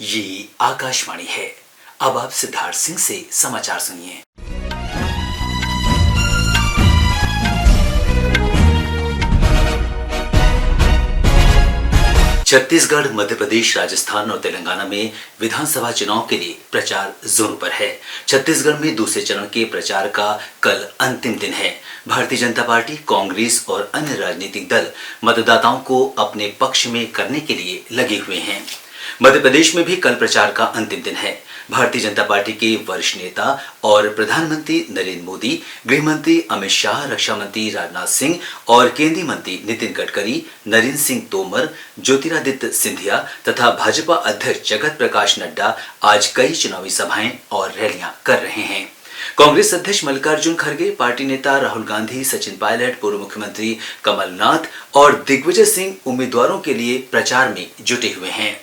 ये आकाशवाणी है। अब आप सिद्धार्थ सिंह से समाचार सुनिए। छत्तीसगढ़, मध्य प्रदेश, राजस्थान और तेलंगाना में विधानसभा चुनाव के लिए प्रचार जोरों पर है। छत्तीसगढ़ में दूसरे चरण के प्रचार का कल अंतिम दिन है। भारतीय जनता पार्टी, कांग्रेस और अन्य राजनीतिक दल मतदाताओं को अपने पक्ष में करने के लिए लगे हुए हैं। मध्य प्रदेश में भी कल प्रचार का अंतिम दिन है। भारतीय जनता पार्टी के वरिष्ठ नेता और प्रधानमंत्री नरेंद्र मोदी, गृह मंत्री अमित शाह, रक्षा मंत्री राजनाथ सिंह और केंद्रीय मंत्री नितिन गडकरी, नरेंद्र सिंह तोमर, ज्योतिरादित्य सिंधिया तथा भाजपा अध्यक्ष जगत प्रकाश नड्डा आज कई चुनावी सभाएं और रैलियां कर रहे हैं। कांग्रेस अध्यक्ष मल्लिकार्जुन खड़गे, पार्टी नेता राहुल गांधी, सचिन पायलट, पूर्व मुख्यमंत्री कमलनाथ और दिग्विजय सिंह उम्मीदवारों के लिए प्रचार में जुटे हुए हैं।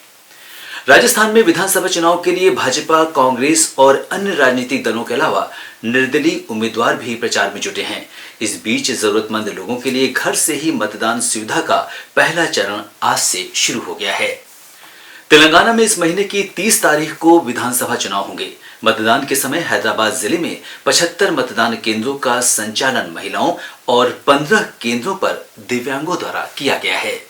राजस्थान में विधानसभा चुनाव के लिए भाजपा, कांग्रेस और अन्य राजनीतिक दलों के अलावा निर्दलीय उम्मीदवार भी प्रचार में जुटे हैं। इस बीच जरूरतमंद लोगों के लिए घर से ही मतदान सुविधा का पहला चरण आज से शुरू हो गया है। तेलंगाना में इस महीने की 30 तारीख को विधानसभा चुनाव होंगे। मतदान के समय हैदराबाद जिले में 75 मतदान केंद्रों का संचालन महिलाओं और 15 केंद्रों पर दिव्यांगों द्वारा किया गया है।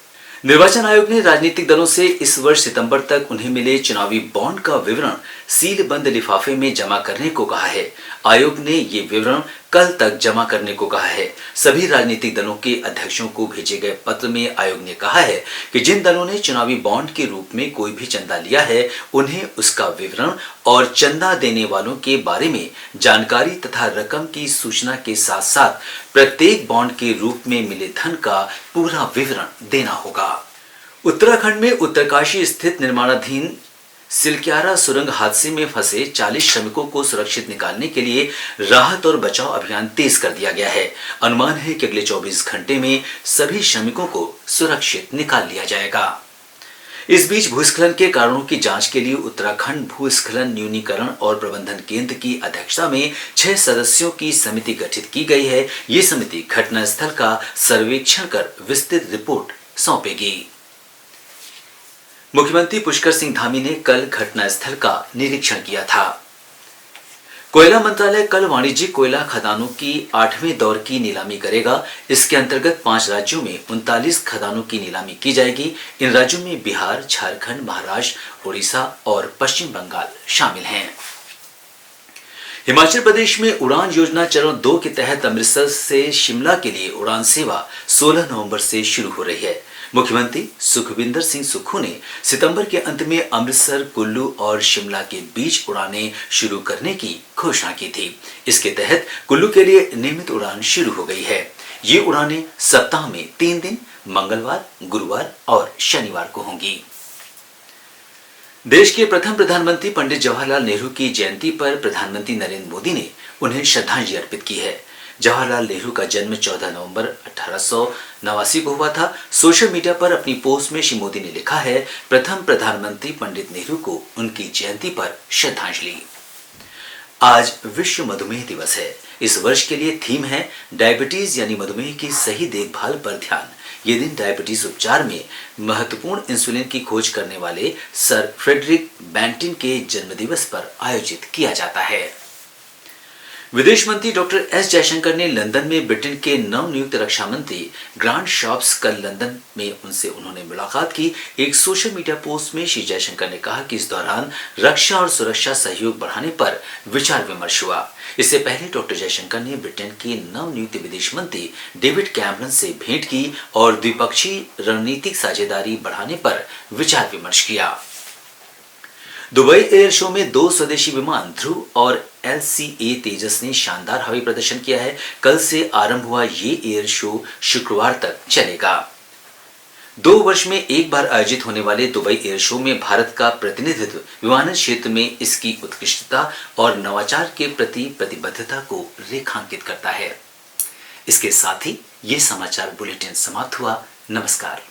निर्वाचन आयोग ने राजनीतिक दलों से इस वर्ष सितंबर तक उन्हें मिले चुनावी बॉन्ड का विवरण सीलबंद लिफाफे में जमा करने को कहा है। आयोग ने ये विवरण कल तक जमा करने को कहा है। सभी राजनीतिक दलों के अध्यक्षों को भेजे गए पत्र में आयोग ने कहा है कि जिन दलों ने चुनावी बॉन्ड के रूप में कोई भी चंदा लिया है, उन्हें उसका विवरण और चंदा देने वालों के बारे में जानकारी तथा रकम की सूचना के साथ साथ प्रत्येक बॉन्ड के रूप में मिले धन का पूरा विवरण देना होगा। उत्तराखंड में उत्तरकाशी स्थित निर्माणाधीन सिलक्यारा सुरंग हादसे में फंसे 40 श्रमिकों को सुरक्षित निकालने के लिए राहत और बचाव अभियान तेज कर दिया गया है। अनुमान है कि अगले 24 घंटे में सभी श्रमिकों को सुरक्षित निकाल लिया जाएगा। इस बीच भूस्खलन के कारणों की जांच के लिए उत्तराखंड भूस्खलन न्यूनीकरण और प्रबंधन केंद्र की अध्यक्षता में 6 सदस्यों की समिति गठित की गई है। ये समिति घटनास्थल का सर्वेक्षण कर विस्तृत रिपोर्ट सौंपेगी। मुख्यमंत्री पुष्कर सिंह धामी ने कल घटनास्थल का निरीक्षण किया था। कोयला मंत्रालय कल वाणिज्यिक कोयला खदानों की 8वें दौर की नीलामी करेगा। इसके अंतर्गत 5 राज्यों में 39 खदानों की नीलामी की जाएगी। इन राज्यों में बिहार, झारखंड, महाराष्ट्र, उड़ीसा और पश्चिम बंगाल शामिल हैं। हिमाचल प्रदेश में उड़ान योजना चरण 2 के तहत अमृतसर से शिमला के लिए उड़ान सेवा 16 नवंबर से शुरू हो रही है। मुख्यमंत्री सुखविंदर सिंह सुक्खू ने सितंबर के अंत में अमृतसर, कुल्लू और शिमला के बीच उड़ानें शुरू करने की घोषणा की थी। इसके तहत कुल्लू के लिए नियमित उड़ान शुरू हो गई है। ये उड़ानें सप्ताह में 3 दिन मंगलवार, गुरुवार और शनिवार को होंगी। देश के प्रथम प्रधानमंत्री पंडित जवाहरलाल नेहरू की जयंती पर प्रधानमंत्री नरेंद्र मोदी ने उन्हें श्रद्धांजलि अर्पित की है। जवाहरलाल नेहरू का जन्म 14 नवंबर 1889 को हुआ था। सोशल मीडिया पर अपनी पोस्ट में श्री मोदी ने लिखा है, प्रथम प्रधानमंत्री पंडित नेहरू को उनकी जयंती पर श्रद्धांजलि। आज विश्व मधुमेह दिवस है। इस वर्ष के लिए थीम है डायबिटीज यानी मधुमेह की सही देखभाल पर ध्यान। ये दिन डायबिटीज उपचार में महत्वपूर्ण इंसुलिन की खोज करने वाले सर फ्रेडरिक बैंटिन के जन्मदिवस पर आयोजित किया जाता है। विदेश मंत्री डॉक्टर एस जयशंकर ने लंदन में ब्रिटेन के नवनियुक्त रक्षा मंत्री ग्रांट शॉप्स कल लंदन में उन्होंने मुलाकात की। एक सोशल मीडिया पोस्ट में श्री जयशंकर ने कहा कि इस दौरान रक्षा और सुरक्षा सहयोग बढ़ाने पर विचार विमर्श हुआ। इससे पहले डॉक्टर जयशंकर ने ब्रिटेन के नवनियुक्त विदेश मंत्री डेविड कैमरन से भेंट की और द्विपक्षीय रणनीतिक साझेदारी बढ़ाने पर विचार विमर्श किया। दुबई एयर शो में 2 स्वदेशी विमान ध्रुव और LCA तेजस ने शानदार हवाई प्रदर्शन किया है। कल से आरंभ हुआ ये एयर शो शुक्रवार तक चलेगा। 2 वर्ष में एक बार आयोजित होने वाले दुबई एयर शो में भारत का प्रतिनिधित्व विमानन क्षेत्र में इसकी उत्कृष्टता और नवाचार के प्रति प्रतिबद्धता को रेखांकित करता है। इसके साथ ही ये समाचार बुलेटिन समाप्त हुआ। नमस्कार।